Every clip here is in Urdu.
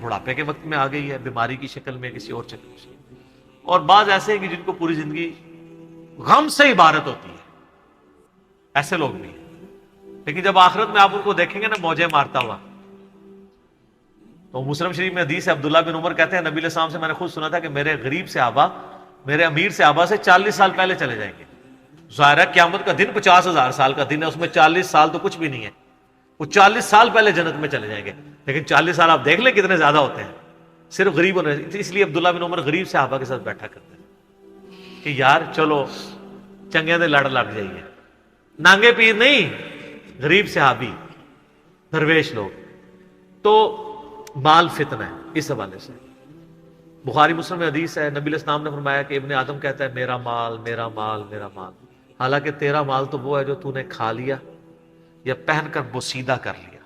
بڑھاپے کے وقت میں آ گئی ہے، بیماری کی شکل میں، کسی اور شکل میں، اور بعض ایسے ہیں کہ جن کو پوری زندگی غم سے عبارت ہوتی ہے، ایسے لوگ بھی ہیں، لیکن جب آخرت میں آپ ان کو دیکھیں گے نا موجیں مارتا ہوا، تو مسلم شریف میں حدیث ہے، عبداللہ بن عمر کہتے ہیں نبی علیہ السلام سے میں نے خود سنا تھا کہ میرے غریب صحابہ میرے امیر صحابہ سے 40 سال پہلے چلے جائیں گے۔ ظاہر ہے قیامت کا دن 50,000 سال کا دن ہے، اس میں 40 سال تو کچھ بھی نہیں ہے، وہ 40 سال پہلے جنت میں چلے جائیں گے، لیکن 40 سال آپ دیکھ لیں کتنے زیادہ ہوتے ہیں صرف غریب ہونے، اس لیے عبداللہ بن عمر غریب صحابہ کے ساتھ بیٹھا کرتے ہیں کہ یار چلو چنگے دے لڑ جائیے، نانگے پیر نہیں، غریب صحابی درویش لوگ۔ تو مال فتنہ ہے، اس حوالے سے بخاری مسلم میں حدیث ہے، نبی علیہ السلام نے فرمایا کہ ابن آدم کہتا ہے میرا مال میرا مال میرا مال، حالانکہ تیرا مال تو وہ ہے جو تو نے کھا لیا یا پہن کر بوسیدہ کر لیا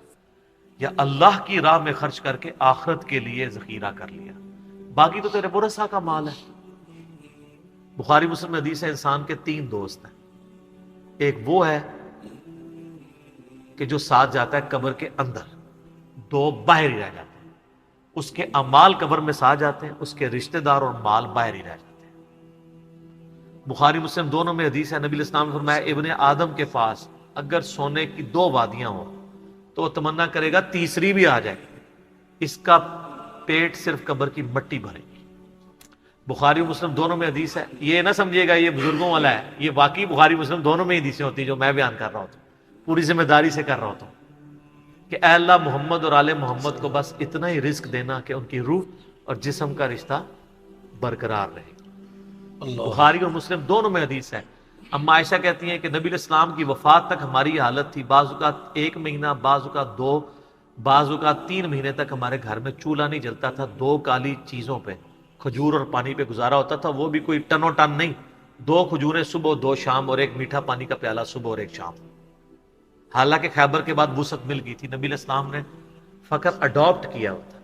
یا اللہ کی راہ میں خرچ کر کے آخرت کے لیے ذخیرہ کر لیا، باقی تو تیرے برسا کا مال ہے۔ بخاری مسلم میں حدیث ہے انسان کے 3 دوست ہیں، ایک وہ ہے کہ جو ساتھ جاتا ہے قبر کے اندر، 2 باہر ہی رہ جاتے ہیں، اس کے اعمال قبر میں ساتھ جاتے ہیں، اس کے رشتہ دار اور مال باہر ہی رہ جاتے ہیں۔ بخاری مسلم دونوں میں حدیث ہے، نبی علیہ السلام نے فرمایا ابن آدم کے پاس اگر سونے کی 2 وادیاں ہوں تو وہ تمنا کرے گا تیسری بھی آ جائے، اس کا پیٹ صرف قبر کی مٹی بھرے گی۔ بخاری مسلم دونوں میں حدیث ہے، یہ نہ سمجھیے گا یہ بزرگوں والا ہے، یہ واقعی بخاری مسلم دونوں میں حدیثیں ہوتی ہیں جو میں بیان کر رہا ہوتا ہوں، پوری ذمہ داری سے کر رہا ہوتا ہوں کہ اے اللہ محمد اور آل محمد کو بس اتنا ہی رزق دینا کہ ان کی روح اور جسم کا رشتہ برقرار رہے۔ بخاری اور مسلم دونوں میں حدیث ہے، اما عائشہ کہتی ہیں کہ نبی علیہ السلام کی وفات تک ہماری یہ حالت تھی، بعض اوقات 1 مہینہ، بعض اوقات 2، بعض اوقات 3 مہینے تک ہمارے گھر میں چولہا نہیں جلتا تھا، 2 کالی چیزوں پہ، کھجور اور پانی پہ گزارا ہوتا تھا، وہ بھی کوئی ٹنوں ٹن نہیں، 2 کھجوریں صبح 2 شام اور 1 میٹھا پانی کا پیالہ صبح اور 1 شام۔ حالانکہ خیبر کے بعد وسعت مل گئی تھی، نبی علیہ السلام نے فقط اڈاپٹ کیا ہوتا۔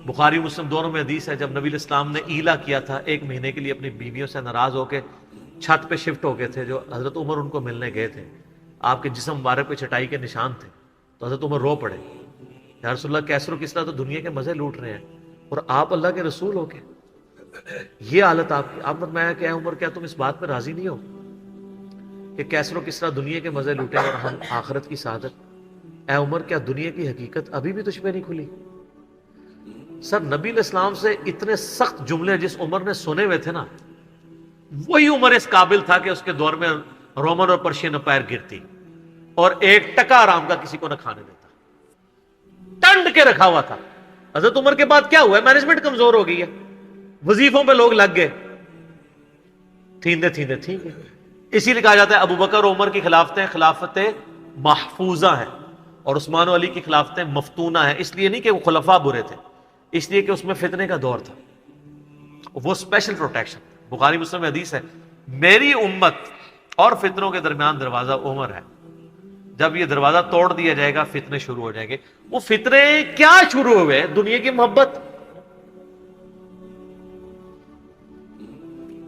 بخاری مسلم دونوں میں حدیث ہے، جب نبی علیہ السلام نے ایلا کیا تھا 1 مہینے کے لیے اپنی بیویوں سے ناراض ہو کے چھت پہ شفٹ ہو گئے تھے، جو حضرت عمر ان کو ملنے گئے تھے، آپ کے جسم مبارک پہ چٹائی کے نشان تھے، تو حضرت عمر رو پڑے، یا رسول اللہ کیسر و کسریٰ تو دنیا کے مزے لوٹ رہے ہیں اور آپ اللہ کے رسول ہو کے یہ حالت آپ کی۔ آپ نے فرمایا کہ اے عمر کیا تم اس بات پہ راضی نہیں ہو کہ کیسر و کسریٰ دنیا کے مزے لوٹے اور ہم آخرت کی سعادت؟ اے عمر کیا دنیا کی حقیقت ابھی بھی تجھ پہ نہیں کھلی؟ سر نبی علیہ السلام سے اتنے سخت جملے جس عمر نے سنے ہوئے تھے نا، وہی عمر اس قابل تھا کہ اس کے دور میں رومن اور پرشین امپائر گرتی اور 1 ٹکا آرام کا کسی کو نہ کھانے دیتا، ٹنڈ کے رکھا ہوا تھا۔ حضرت عمر کے بعد کیا ہوا ہے؟ مینجمنٹ کمزور ہو گئی ہے، وظیفوں پہ لوگ لگ گئے، تھیندے ٹھیک ہے۔ اسی لیے کہا جاتا ہے ابو بکر اور عمر کی خلافتیں محفوظہ ہیں اور عثمان و علی کی خلافتیں مفتونہ ہیں، اس لیے نہیں کہ وہ خلفاء برے تھے، اس لیے کہ اس میں فتنے کا دور تھا، وہ اسپیشل پروٹیکشن۔ بخاری مسلم میں حدیث ہے میری امت اور فتنوں کے درمیان دروازہ عمر ہے، جب یہ دروازہ توڑ دیا جائے گا فتنے شروع ہو جائیں گے۔ وہ فتنے کیا شروع ہوئے؟ دنیا کی محبت،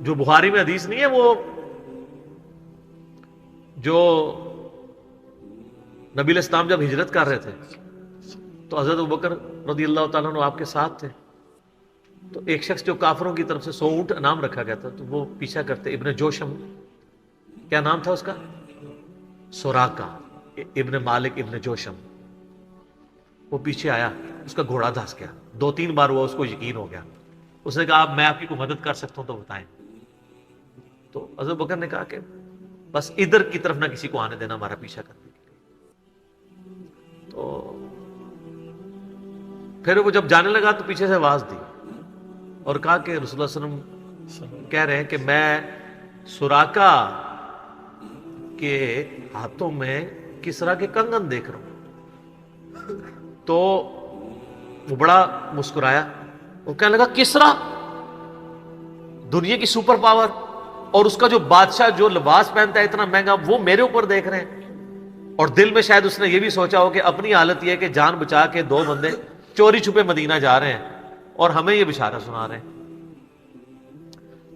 جو بخاری میں حدیث نہیں ہے، وہ جو نبی علیہ السلام جب ہجرت کر رہے تھے تو حضرت ابوبکر رضی اللہ تعالیٰ عنہ آپ کے ساتھ تھے، تو ایک شخص جو کافروں کی طرف سے 100 اونٹ انعام رکھا گیا تھا، تو وہ پیچھا کرتے، ابن جوشم، کیا نام تھا اس کا؟ سوراقہ ابن مالک ابن جوشم، وہ پیچھے آیا، اس کا گھوڑا دھس گیا، 2-3 بار وہ اس کو یقین ہو گیا، اس نے کہا میں آپ کی کوئی مدد کر سکتا ہوں تو بتائیں۔ تو حضرت بکر نے کہا کہ بس ادھر کی طرف نہ کسی کو آنے دینا ہمارا پیچھا کرنے کے لیے۔ تو پھر وہ جب جانے لگا تو پیچھے سے آواز دی اور کہا کہ رسول اللہ صلی اللہ علیہ وسلم کہہ رہے ہیں کہ میں سوراقہ کے ہاتھوں میں کسرا کے کنگن دیکھ رہا ہوں۔ تو وہ بڑا مسکرایا، وہ کہنے لگا کسرا دنیا کی سپر پاور اور اس کا جو بادشاہ جو لباس پہنتا ہے اتنا مہنگا، وہ میرے اوپر دیکھ رہے ہیں۔ اور دل میں شاید اس نے یہ بھی سوچا ہو کہ اپنی حالت یہ ہے کہ جان بچا کے 2 بندے چوری چھپے مدینہ جا رہے ہیں اور ہمیں یہ بشارہ سنا رہے ہیں۔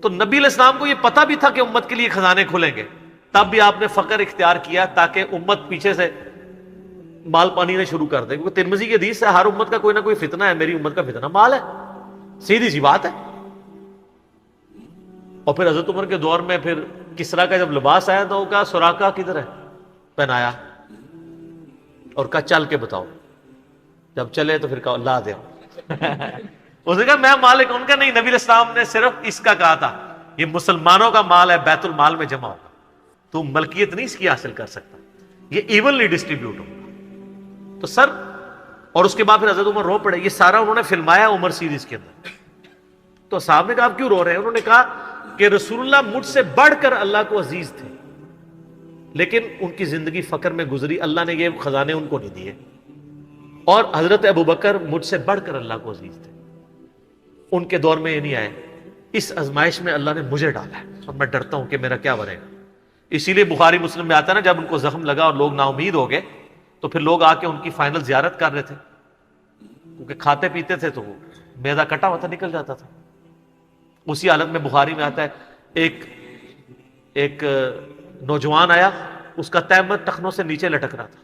تو نبی علیہ السلام کو یہ پتہ بھی تھا کہ امت کے لیے خزانے کھلیں گے، تب بھی آپ نے فقر اختیار کیا تاکہ امت پیچھے سے مال پانی نے شروع کر دے، کیونکہ ترمذی کی حدیث ہے ہر امت کا کوئی نہ کوئی فتنہ ہے، میری امت کا فتنہ مال ہے، سیدھی سی بات ہے۔ اور پھر حضرت عمر کے دور میں پھر کسرا کا جب لباس آیا تو وہ کہا سراقہ کدھر ہے، پہنایا اور کہا چل کے بتاؤ، جب چلے تو پھر کہا لا دے اس نے کہا میں مالک، ان کا نہیں، نبی علیہ السلام نے صرف اس کا کہا تھا یہ مسلمانوں کا مال ہے، بیت المال میں جمع ہوگا، تو ملکیت نہیں اس کی حاصل کر سکتا، یہ ایونلی ڈسٹریبیوٹ ہوگا۔ تو سر، اور اس کے بعد پھر حضرت عمر رو پڑے، یہ سارا انہوں نے فلمایا عمر سیریز کے اندر۔ تو صاحب نے کہا آپ کیوں رو رہے ہیں؟ انہوں نے کہا کہ رسول اللہ مجھ سے بڑھ کر اللہ کو عزیز تھے، لیکن ان کی زندگی فقر میں گزری، اللہ نے یہ خزانے ان کو نہیں دیے، اور حضرت ابوبکر مجھ سے بڑھ کر اللہ کو عزیز تھے، ان کے دور میں یہ نہیں آئے، اس آزمائش میں اللہ نے مجھے ڈالا ہے اور میں ڈرتا ہوں کہ میرا کیا بنے گا۔ اسی لیے بخاری مسلم میں آتا ہے نا، جب ان کو زخم لگا اور لوگ نا امید ہو گئے تو پھر لوگ آ کے ان کی فائنل زیارت کر رہے تھے، کیونکہ کھاتے پیتے تھے تو وہ میدا کٹا ہوا تھا، نکل جاتا تھا۔ اسی حالت میں بخاری میں آتا ہے ایک نوجوان آیا، اس کا تہمت ٹخنوں سے نیچے لٹک رہا تھا،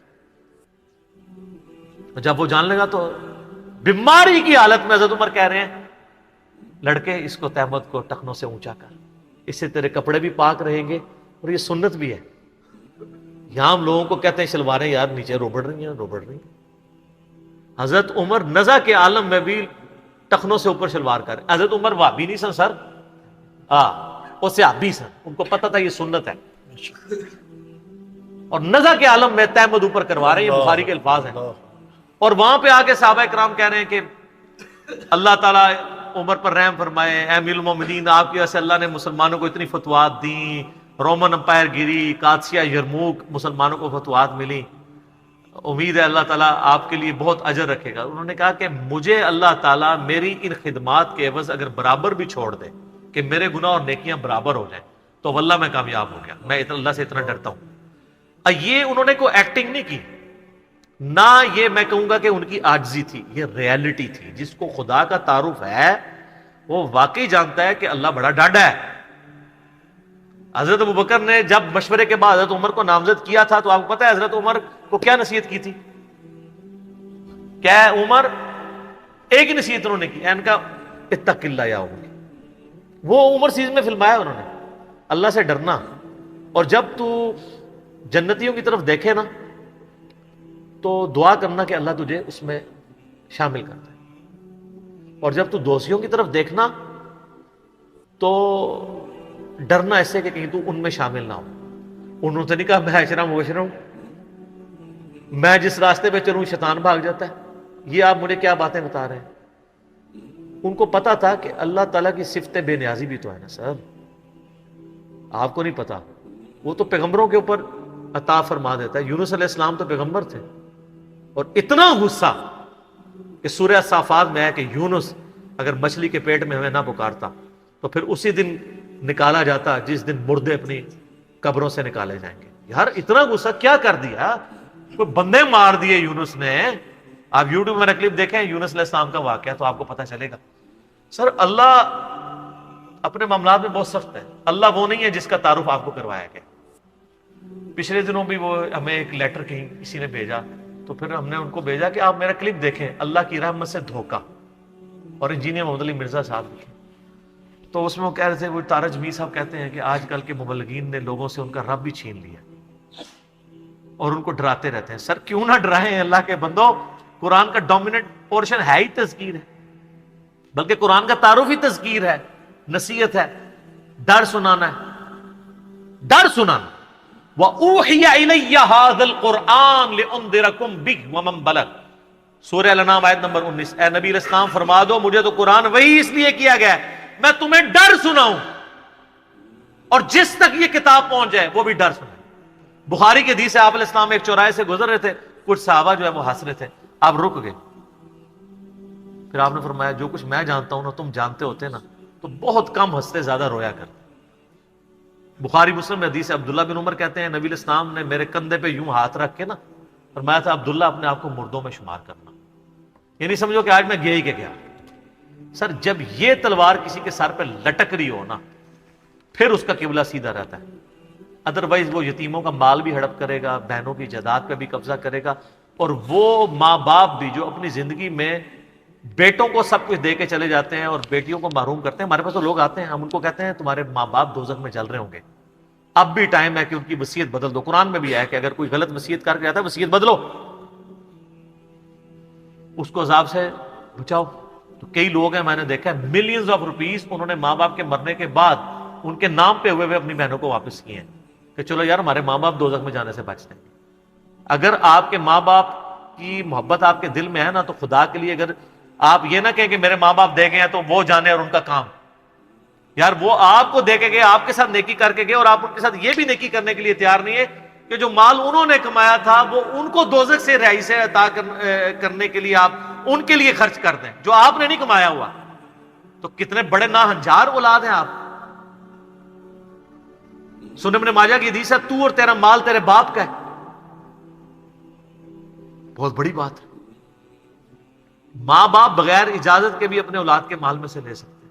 جب وہ جان لگا تو بیماری کی حالت میں حضرت عمر کہہ رہے ہیں لڑکے اس کو تہمت کو ٹخنوں سے اونچا کر، اس سے تیرے کپڑے بھی پاک رہیں گے اور یہ سنت بھی ہے۔ یہاں ہم لوگوں کو کہتے ہیں شلواریں یار نیچے روبڑ رہی ہیں۔ حضرت عمر نزع کے عالم میں بھی ٹخنوں سے اوپر شلوار کر، حضرت عمر وہابی نہیں سن سر، وہ صحابی سن، ان کو پتہ تھا یہ سنت ہے، اور نزع کے عالم میں تہمت اوپر کروا رہے ہیں، یہ بخاری کے الفاظ ہیں۔ اور وہاں پہ آ کے صحابہ کرام کہہ رہے ہیں کہ اللہ تعالیٰ عمر پر رحم فرمائے، اے امیر المومنین، آپ کی وجہ سے اللہ نے مسلمانوں کو اتنی فتوحات دیں، رومن امپائر گری، قادسیہ، یرموک، مسلمانوں کو فتوحات ملی، امید ہے اللہ تعالیٰ آپ کے لیے بہت اجر رکھے گا۔ انہوں نے کہا کہ مجھے اللہ تعالیٰ میری ان خدمات کے عوض اگر برابر بھی چھوڑ دے کہ میرے گناہ اور نیکیاں برابر ہو جائیں تو واللہ میں کامیاب ہو گیا، میں اللہ سے اتنا ڈرتا ہوں۔ یہ انہوں نے کوئی ایکٹنگ نہیں کی، نہ یہ میں کہوں گا کہ ان کی عاجزی تھی، یہ ریالٹی تھی۔ جس کو خدا کا تعارف ہے وہ واقعی جانتا ہے کہ اللہ بڑا ڈاڈا ہے۔ حضرت ابوبکر نے جب مشورے کے بعد حضرت عمر کو نامزد کیا تھا تو آپ کو پتہ ہے حضرت عمر کو کیا نصیحت کی تھی؟ کیا عمر ایک ہی نصیحت انہوں نے کی، ان کا اتق اللہ یا عمر، وہ عمر سیریز میں فلمایا انہوں نے، اللہ سے ڈرنا، اور جب تو جنتیوں کی طرف دیکھے نا تو دعا کرنا کہ اللہ تجھے اس میں شامل کر دے، اور جب تو دوستیوں کی طرف دیکھنا تو ڈرنا ایسے کہ کہیں تو ان میں شامل نہ ہو۔ انہوں نے نہیں کہا میں اشرم وشرم، میں جس راستے پہ چلوں شیطان بھاگ جاتا ہے، یہ آپ مجھے کیا باتیں بتا رہے ہیں؟ ان کو پتا تھا کہ اللہ تعالیٰ کی صفت بے نیازی بھی تو ہے نا سر، آپ کو نہیں پتا، وہ تو پیغمبروں کے اوپر عطا فرما دیتا ہے۔ یونس علیہ السلام تو پیغمبر تھے، اور اتنا غصہ کہ سورہ صافات میں ہے کہ یونس اگر مچھلی کے پیٹ میں ہمیں نہ پکارتا تو پھر اسی دن نکالا جاتا جس دن مردے اپنی قبروں سے نکالے جائیں گے۔ یار اتنا غصہ کیا کر دیا، کوئی بندے مار دیے یونس نے۔ آپ یوٹیوب میں کلپ دیکھیں یونس علیہ السلام کا واقعہ تو آپ کو پتہ چلے گا۔ سر اللہ اپنے معاملات میں بہت سخت ہے، اللہ وہ نہیں ہے جس کا تعارف آپ کو کروایا گیا۔ پچھلے دنوں بھی وہ ہمیں ایک لیٹر کہیں کسی نے بھیجا تو پھر ہم نے ان کو بھیجا کہ آپ میرا کلپ دیکھیں، اللہ کی رحمت سے دھوکہ، اور انجینئر محمد علی مرزا صاحب لکھے، تو اس میں وہ کہہ رہے تھے، وہ تارج میر صاحب کہتے ہیں کہ آج کل کے مبلغین نے لوگوں سے ان کا رب بھی چھین لیا اور ان کو ڈراتے رہتے ہیں۔ سر کیوں نہ ڈرائیں اللہ کے بندو، قرآن کا ڈومیننٹ پورشن ہے ہی تذکیر ہے، بلکہ قرآن کا تعارف ہی تذکیر ہے، نصیحت ہے، ڈر سنانا ہے، ڈر سنانا۔ وَأُوحِيَ إِلَيَّ هَذَا الْقُرْآنُ لِأُنذِرَكُمْ بِهِ وَمَنْ بَلَغَ، سورہ الانعام آیت نمبر 19۔ اے نبی علیہ السلام فرما دو مجھے تو قرآن وہی اس لیے کیا گیا ہے میں تمہیں ڈر سناؤں، اور جس تک یہ کتاب پہنچ جائے وہ بھی ڈر سنائے۔ بخاری کی حدیث ہے، آپ علیہ السلام ایک چوراہے سے گزر رہے تھے، کچھ صحابہ جو ہے وہ ہنس رہے تھے، آپ رک گئے، پھر آپ نے فرمایا جو کچھ میں جانتا ہوں نا تم جانتے ہوتے نا تو بہت کم ہنستے زیادہ رویا کرتے۔ بخاری مسلم میں حدیث ہے، عبداللہ بن عمر کہتے ہیں نبی علیہ السلام نے میرے کندھے پہ یوں ہاتھ رکھ کے نا فرمایا تھا عبداللہ اپنے آپ کو مردوں میں شمار کرنا، یہ نہیں سمجھو کہ آج میں گیا ہی کہ گیا۔ سر جب یہ تلوار کسی کے سر پہ لٹک رہی ہو نا پھر اس کا قبلہ سیدھا رہتا ہے، ادروائز وہ یتیموں کا مال بھی ہڑپ کرے گا، بہنوں کی جائیداد پہ بھی قبضہ کرے گا، اور وہ ماں باپ بھی جو اپنی زندگی میں بیٹوں کو سب کچھ دے کے چلے جاتے ہیں اور بیٹیوں کو محروم کرتے ہیں. ہمارے پاس تو لوگ آتے ہیں, ہم ان کو کہتے ہیں تمہارے ماں باپ دوزخ میں جل رہے ہوں گے, اب بھی ٹائم ہے کہ ان کی وصیت بدل دو. قرآن میں بھی ہے کہ اگر کوئی غلط وصیت کر کے جاتا ہے وصیت بدلو, اس کو عذاب سے بچاؤ. تو کئی لوگ ہیں, میں نے دیکھا ہے, ملینز آف روپیز انہوں نے ماں باپ کے مرنے کے بعد ان کے نام پہ ہوئے اپنی بہنوں کو واپس کیے ہیں کہ چلو یار ہمارے ماں باپ دوزخ میں جانے سے بچتے ہیں. اگر آپ کے ماں باپ کی محبت آپ کے دل میں ہے نا, تو خدا کے لیے اگر آپ یہ نہ کہیں کہ میرے ماں باپ دے گئے ہیں تو وہ جانے اور ان کا کام, یار وہ آپ کو دے کے گئے, آپ کے ساتھ نیکی کر کے گئے, اور آپ ان کے ساتھ یہ بھی نیکی کرنے کے لیے تیار نہیں ہے کہ جو مال انہوں نے کمایا تھا وہ ان کو دوزخ سے رہائش عطا کرنے کے لیے آپ ان کے لیے خرچ کر دیں جو آپ نے نہیں کمایا ہوا. تو کتنے بڑے ناہنجار اولاد ہیں آپ. سنن ابن ماجہ کی حدیث ہے, تو اور تیرا مال تیرے باپ کا ہے. بہت بڑی بات ہے. ماں باپ بغیر اجازت کے بھی اپنے اولاد کے مال میں سے لے سکتے ہیں.